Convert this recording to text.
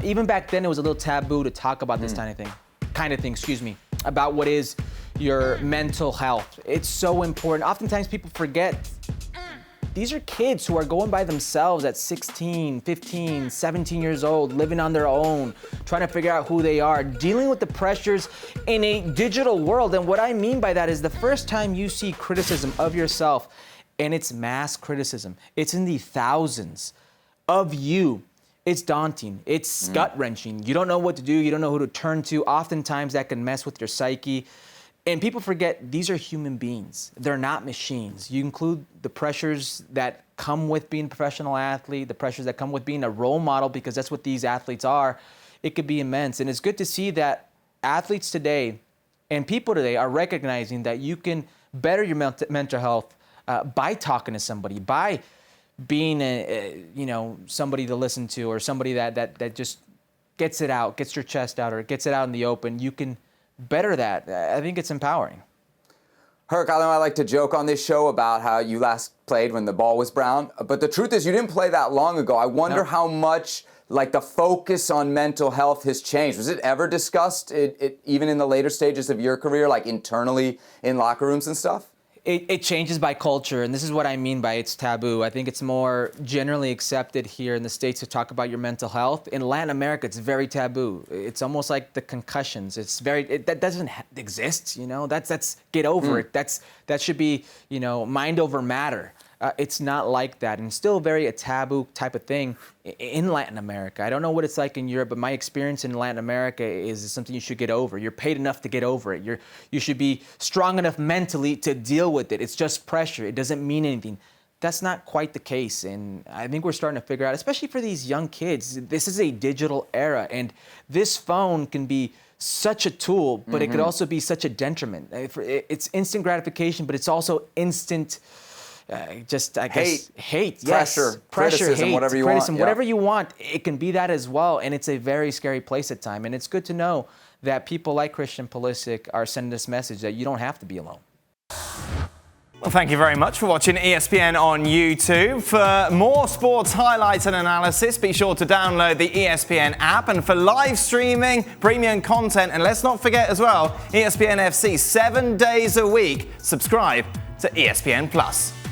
Even back then, it was a little taboo to talk about this kind of thing, about what is your mental health. It's so important. Oftentimes people forget these are kids who are going by themselves at 16, 15, 17 years old, living on their own, trying to figure out who they are, dealing with the pressures in a digital world. And what I mean by that is the first time you see criticism of yourself, and it's mass criticism, it's in the thousands of you, it's daunting, it's gut-wrenching. You don't know what to do, you don't know who to turn to. Oftentimes that can mess with your psyche. And people forget these are human beings. They're not machines. You include the pressures that come with being a professional athlete, the pressures that come with being a role model, because that's what these athletes are. It could be immense. And it's good to see that athletes today and people today are recognizing that you can better your mental health by talking to somebody, by being somebody to listen to, or somebody that just gets it out, gets your chest out, or gets it out in the open. You can better that. I think it's empowering. Herc, I know I like to joke on this show about how you last played when the ball was brown, but the truth is you didn't play that long ago. I wonder how much the focus on mental health has changed. Was it ever discussed, even in the later stages of your career, internally in locker rooms and stuff? It changes by culture, and this is what I mean by it's taboo. I think it's more generally accepted here in the States to talk about your mental health. In Latin America, it's very taboo. It's almost like the concussions. That doesn't exist, That's get over it. That should be, mind over matter. It's not like that, and still very a taboo type of thing in Latin America. I don't know what it's like in Europe, but my experience in Latin America is something you should get over. You're paid enough to get over it. You should be strong enough mentally to deal with it. It's just pressure. It doesn't mean anything. That's not quite the case, and I think we're starting to figure out, especially for these young kids, this is a digital era, and this phone can be such a tool, but it could also be such a detriment. It's instant gratification, but it's also instant hate, pressure, criticism, hate, whatever you criticism, want. Whatever you want, it can be that as well, and it's a very scary place at times. And it's good to know that people like Christian Pulisic are sending this message that you don't have to be alone. Well, thank you very much for watching ESPN on YouTube. For more sports highlights and analysis, be sure to download the ESPN app. And for live streaming, premium content, and let's not forget as well, ESPN FC 7 days a week. Subscribe to ESPN+.